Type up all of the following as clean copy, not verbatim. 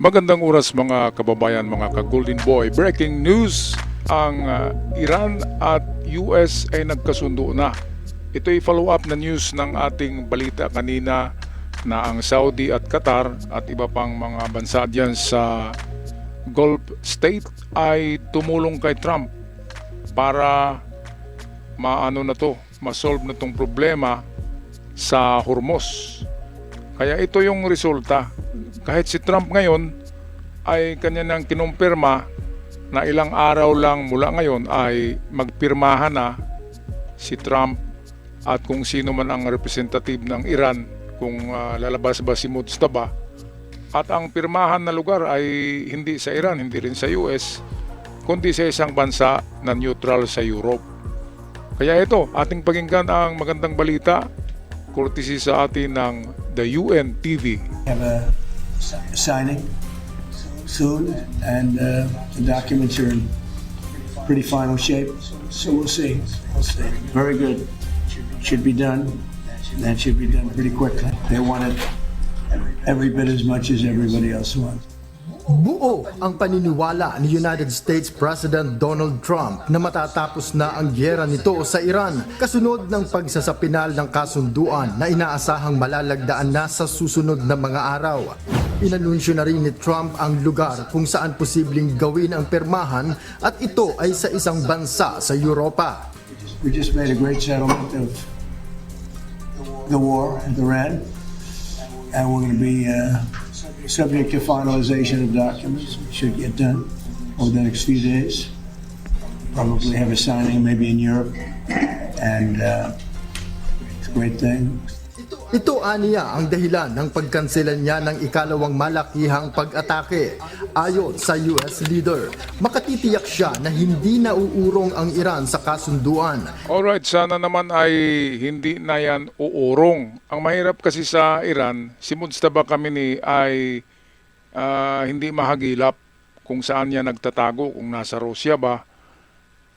Magandang oras mga kababayan, mga ka-Golden Boy. Breaking news, ang Iran at US ay nagkasundo na. Ito'y follow-up na news ng ating balita kanina na ang Saudi at Qatar at iba pang mga bansa dyan sa Gulf State ay tumulong kay Trump para masolve na tong problema sa Hormuz. Kaya ito yung resulta. Kahit si Trump ngayon ay kanya nang kinumpirma na ilang araw lang mula ngayon ay magpirmahan na si Trump at kung sino man ang representative ng Iran, kung lalabas ba si Mujtaba. At ang pirmahan na lugar ay hindi sa Iran, hindi rin sa US, kundi sa isang bansa na neutral sa Europe. Kaya ito, ating pakinggan ang magandang balita, courtesy sa atin ng the UN TV. Have a signing soon, and the documents are in pretty final shape. So we'll see. Very good. Should be done. That should be done pretty quickly. They want it every bit as much as everybody else wants. Buo ang paniniwala ni United States President Donald Trump na matatapos na ang gyera nito sa Iran kasunod ng pagsasapinal ng kasunduan na inaasahang malalagdaan na sa susunod na mga araw. Inanunsyo na rin ni Trump ang lugar kung saan posibleng gawin ang pirmahan at ito ay sa isang bansa sa Europa. We just made a great settlement of the war with Iran, and we're going to be subject to finalization of documents. We should get done over the next few days. Probably have a signing maybe in Europe, and it's a great thing. Ito aniya ang dahilan ng pagkanselan niya ng ikalawang malakihang pag-atake. Ayon sa US leader, makatitiyak siya na hindi nauurong ang Iran sa kasunduan. Alright, sana naman ay hindi na yan uurong. Ang mahirap kasi sa Iran, si Mujtaba Khamenei ay hindi mahagilap kung saan niya nagtatago, kung nasa Russia ba.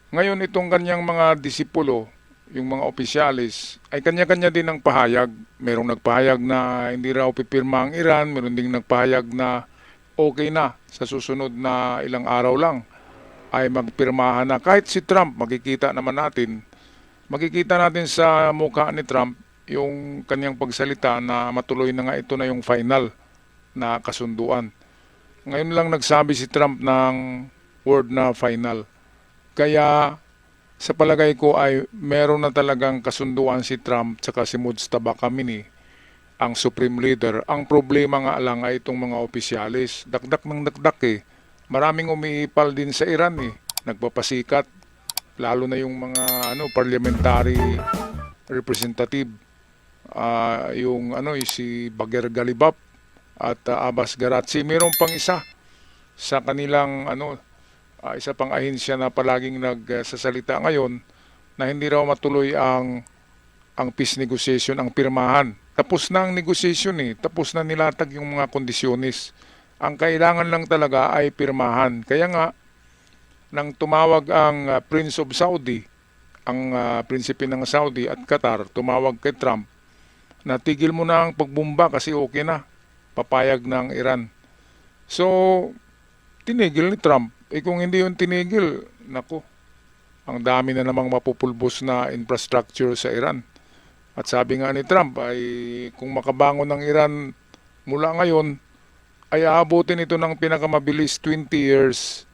Ngayon itong kanyang mga disipulo, yung mga opisyalis, ay kanya-kanya din ang pahayag. Merong nagpahayag na hindi raw pipirma ang Iran, meron ding nagpahayag na okay na sa susunod na ilang araw lang ay magpirmahan na. Kahit si Trump, makikita natin sa mukha ni Trump yung kanyang pagsalita na matuloy na nga ito na yung final na kasunduan. Ngayon lang nagsabi si Trump ng word na final. Kaya sa palagay ko ay meron na talagang kasunduan si Trump tsaka si Mujtaba Khamenei, ang Supreme Leader. Ang problema nga lang ay itong mga opisyalis. Dakdak ng dakdak eh. Maraming umiipal din sa Iran eh. Nagpapasikat. Lalo na yung mga parliamentary representative. Si Bagher Ghalibaf at Abbas Garachi. Mayroon pang isa sa kanilang isa pang ahensya na palaging nagsasalita ngayon na hindi raw matuloy ang peace negotiation, ang pirmahan. Tapos na ang negotiation eh. Tapos na nilatag yung mga kondisyonis. Ang kailangan lang talaga ay pirmahan. Kaya nga, nang tumawag ang Prince of Saudi, ang prinsipe ng Saudi at Qatar, tumawag kay Trump, na tigil mo na ang pagbomba kasi okay na. Papayag ng Iran. So, tinigil ni Trump. Kung hindi yung tinigil, naku, ang dami na namang mapupulbos na infrastructure sa Iran. At sabi nga ni Trump ay kung makabangon ng Iran mula ngayon, ay aabutin ito ng pinakamabilis 20 years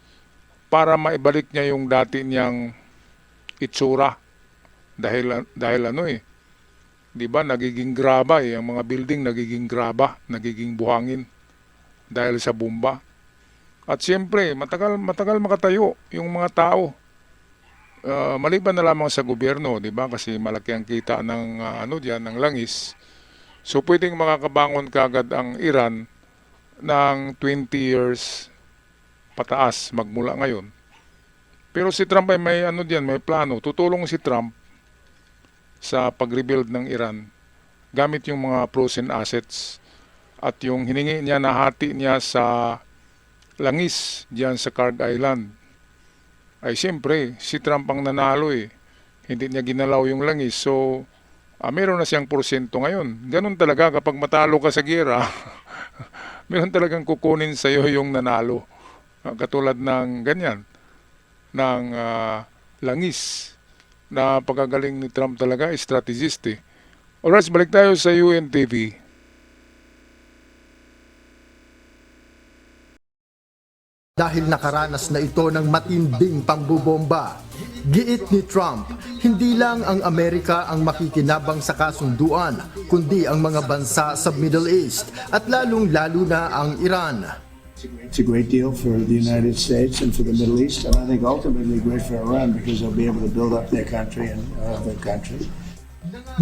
para maibalik niya yung dati niyang itsura. Dahil di ba, nagiging graba ang mga building nagiging graba, nagiging buhangin dahil sa bomba. At siyempre, matagal makatayo yung mga tao. Maliban na lamang sa gobyerno, di ba? Kasi malaki ang kita ng ng langis. So pwedeng makakabangon kagad ang Iran ng 20 years pataas magmula ngayon. Pero si Trump ay may may plano. Tutulong si Trump sa pag-rebuild ng Iran gamit yung mga frozen assets at yung hiningi niya na hati niya sa langis diyan sa Kharg Island. Ay siyempre, si Trump ang nanalo eh. Hindi niya ginalaw yung langis. So, meron na siyang porsyento ngayon. Ganun talaga kapag matalo ka sa giyera. meron talagang kukunin sa iyo yung nanalo. Katulad ng ganyan, ng langis na pagkagaling ni Trump talaga, strategist eh. Alright, balik tayo sa UNTV. Dahil nakaranas na ito ng matinding pambubomba. Giit ni Trump, hindi lang ang Amerika ang makikinabang sa kasunduan, kundi ang mga bansa sa Middle East at lalong-lalo na ang Iran. It's a great deal for the United States and for the Middle East, and I think ultimately great for Iran because they'll be able to build up their country and their country.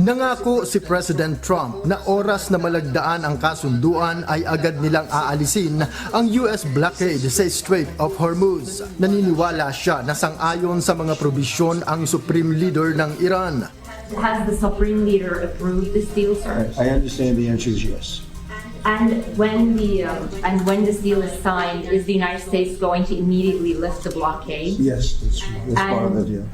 Nangako si President Trump na oras na malagdaan ang kasunduan ay agad nilang aalisin ang US blockade sa Strait of Hormuz. Naniniwala siya na sang-ayon sa mga probisyon ang Supreme Leader ng Iran. Has the Supreme Leader approved this deal, sir? I understand the answer is yes. And when this deal is signed, is the United States going to immediately lift the blockade? Yes, that's part of the deal.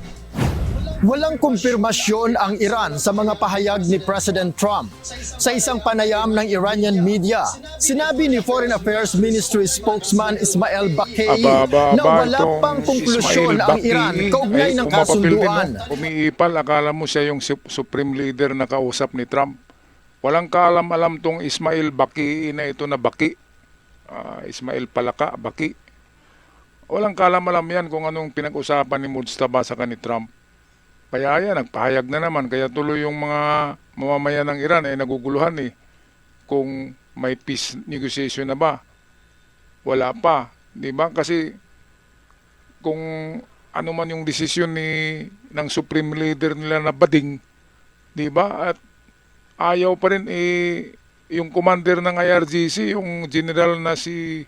Walang kumpirmasyon ang Iran sa mga pahayag ni President Trump. Sa isang panayam ng Iranian media, sinabi ni Foreign Affairs Ministry spokesman Ismail Baqei na wala itong pang konklusyon Ismail ang Baqei, Iran kaugnay ng umapapil din, kasunduan. no? Umiipal, akala mo siya yung Supreme Leader na kausap ni Trump. Walang kaalam-alam tong Ismail Baqei na ito na Baqi. Ismail Palaka, Baqi. Walang kaalam-alam yan kung anong pinag-usapan ni Mujtaba sa ni Trump. Kaya yan, nagpahayag na naman. Kaya tuloy yung mga mamamayan ng Iran ay naguguluhan eh. Kung may peace negotiation na ba? Wala pa. Di ba? Kasi kung ano man yung desisyon ng Supreme Leader nila na bading, di ba? At ayaw pa rin yung commander ng IRGC, yung general na si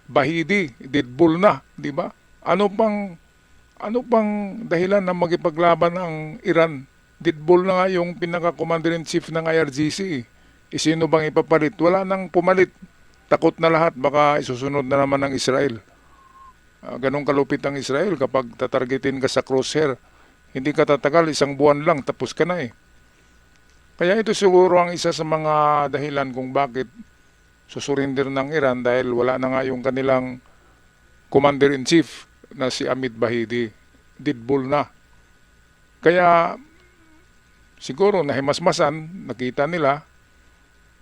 Bahidi, deadball na, di ba? Ano pang dahilan na magipaglaban ang Iran? Deadball na nga yung pinaka-commander-in-chief ng IRGC. Sino bang ipapalit? Wala nang pumalit. Takot na lahat, baka isusunod na naman ng Israel. Ganong kalupit ang Israel kapag tatargetin ka sa crosshair. Hindi ka tatagal, 1 buwan lang, tapos ka na eh. Kaya ito siguro ang isa sa mga dahilan kung bakit susurinder ng Iran dahil wala na nga yung kanilang commander-in-chief na si Amit Bahidi, deadball na. Kaya siguro nahimasmasan, nakita nila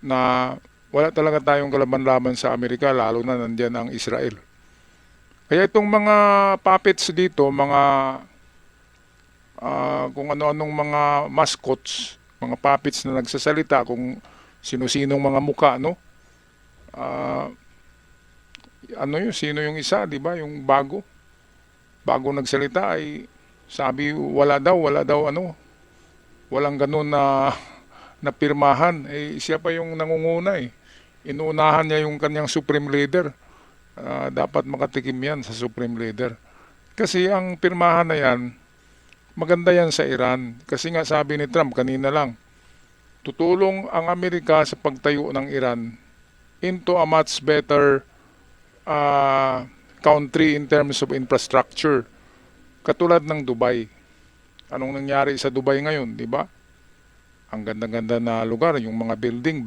na wala talaga tayong kalaban-laban sa Amerika, lalo na nandiyan ang Israel. Kaya itong mga puppets dito, mga kung ano-anong mga mascots, mga puppets na nagsasalita, kung sino-sinong mga muka, no? Sino yung isa, di ba? Yung bago nagsalita ay sabi walang ganun na pirmahan. Siya pa yung nangunguna eh. Inuunahan niya yung kanyang Supreme Leader. Dapat makatikim yan sa Supreme Leader. Kasi ang pirmahan na yan, maganda yan sa Iran. Kasi nga sabi ni Trump kanina lang, tutulong ang Amerika sa pagtayo ng Iran into a much better country in terms of infrastructure. Katulad ng Dubai. Anong nangyari sa Dubai ngayon, di ba? Ang ganda-ganda na lugar, yung mga building,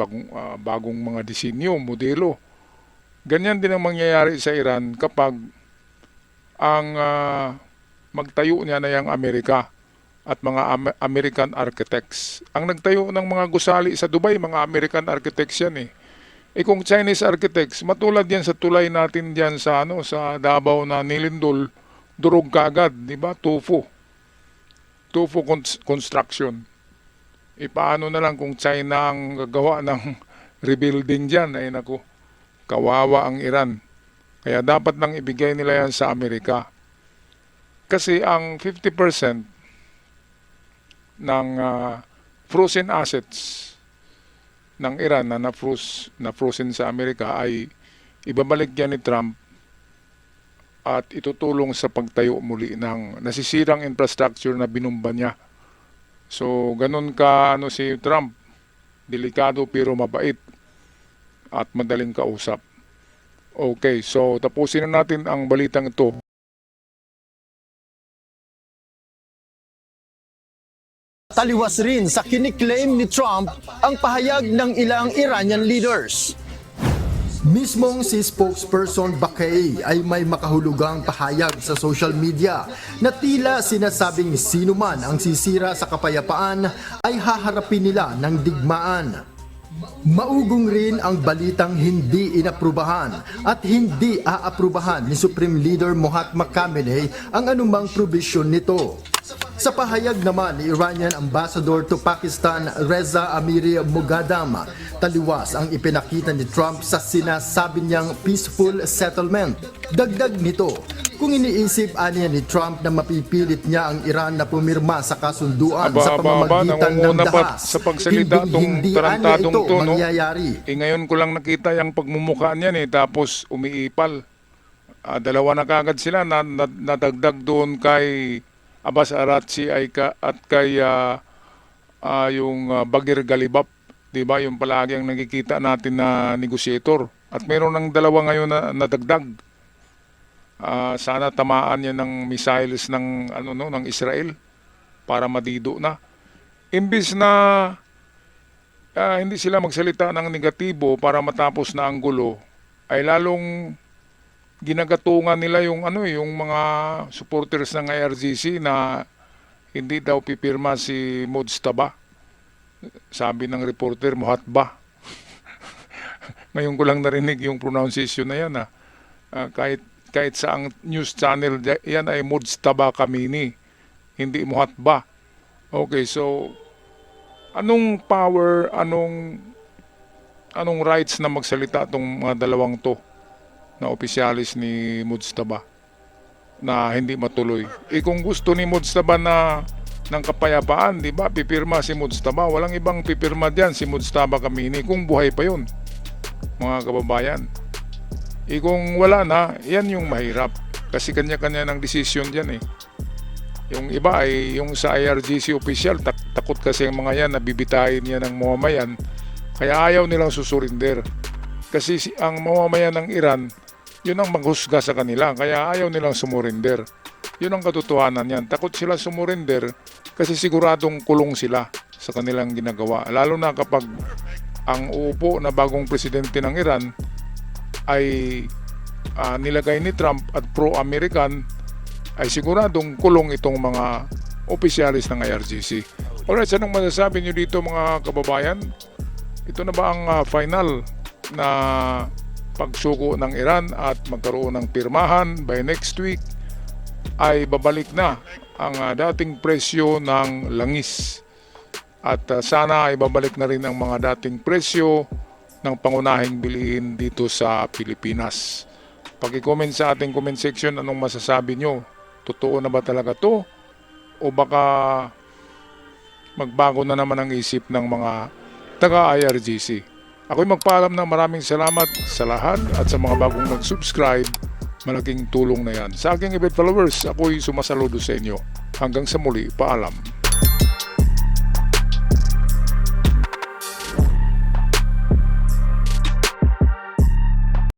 bagong mga disenyo, modelo. Ganyan din ang mangyayari sa Iran kapag ang magtayo niya na yung Amerika at mga American architects. Ang nagtayo ng mga gusali sa Dubai, mga American architects yan eh. Kung Chinese architects, matulad yan sa tulay natin diyan sa sa Davao na nilindol, durog kaagad, di ba? Tofu construction. Paano na lang kung China ang gagawa ng rebuilding diyan, ay naku, kawawa ang Iran. Kaya dapat nang ibigay nila yan sa Amerika. Kasi ang 50% ng frozen assets ng Iran na frozen sa Amerika ay ibabalik yan ni Trump at itutulong sa pagtayo muli ng nasisirang infrastructure na binumba niya. So, ganun ka si Trump, delikado pero mabait at madaling kausap. Okay, so tapusin na natin ang balitang ito. Taliwas rin sa kiniklaim ni Trump ang pahayag ng ilang Iranian leaders. Mismong si spokesperson Bakay ay may makahulugang pahayag sa social media na tila sinasabing sino man ang sisira sa kapayapaan ay haharapin nila ng digmaan. Maugong rin ang balitang hindi inaprubahan at hindi aaprubahan ni Supreme Leader Mahatma Khamenei ang anumang probisyon nito. Sa pahayag naman ni Iranian Ambassador to Pakistan Reza Amiri Moghadam, taliwas ang ipinakita ni Trump sa sinasabi niyang peaceful settlement. Dagdag nito, kung iniisip aniya ni Trump na mapipilit niya ang Iran na pumirma sa kasunduan sa pamamagitan ng nangunguna pa dahas, sa pagsalita tong hindi tarantadong ito to, no? mangyayari. Ngayon ko lang nakita yung pagmumukha niyan tapos umiipal. Dalawa na kagad sila na nadagdag doon kay Abbas Araghchi at kay yung Bagir Galibab, 'di ba? Yung palagi ang nakikita natin na negotiator. At meron ng dalawa ngayon na nadagdag. Sana tamaan niya ng missiles ng ng Israel para madido na. Imbis na hindi sila magsalita ng negatibo para matapos na ang gulo, ay lalong ginagatungan nila yung yung mga supporters ng IRGC na hindi daw pipirma si Mujtaba. Sabi ng reporter, Muhatba. Ngayon ko lang narinig yung pronunciation na yan. Kahit sa ang news channel, yan ay Mujtaba Kamini, hindi Muhatba. Okay, so anong power, anong rights na magsalita itong mga dalawang to na opisyalis ni Mujtaba na hindi matuloy? Kung gusto ni Mujtaba ng kapayapaan, di ba, pipirma si Mujtaba. Walang ibang pipirma diyan, si Mujtaba Kamini, kung buhay pa yun, mga kababayan. Kung wala na, yan yung mahirap. Kasi kanya-kanya ng desisyon diyan Yung iba ay yung sa IRGC official, takot kasi ang mga yan na bibitayin niya ng mamamayan, kaya ayaw nilang susurinder. Kasi ang mamamayan ng Iran, yun ang maghusga sa kanila, kaya ayaw nilang sumurinder. Yun ang katotohanan yan. Takot sila sumurinder kasi siguradong kulong sila sa kanilang ginagawa. Lalo na kapag ang uupo na bagong presidente ng Iran ay nilagay ni Trump at pro-American, ay siguradong kulong itong mga opisyalis ng IRGC. Alright, anong masasabi nyo dito mga kababayan? Ito na ba ang final na pagsuko ng Iran at magkaroon ng pirmahan by next week? Ay babalik na ang dating presyo ng langis. At sana ay babalik na rin ang mga dating presyo ng pangunahing bilihin dito sa Pilipinas. Paki-comment sa ating comment section anong masasabi nyo. Totoo na ba talaga to? O baka magbago na naman ang isip ng mga taga-IRGC? Ako'y magpaalam na maraming salamat sa lahat at sa mga bagong nag-subscribe. Malaking tulong na yan. Sa aking event followers, ako'y sumasaludo sa inyo. Hanggang sa muli, paalam.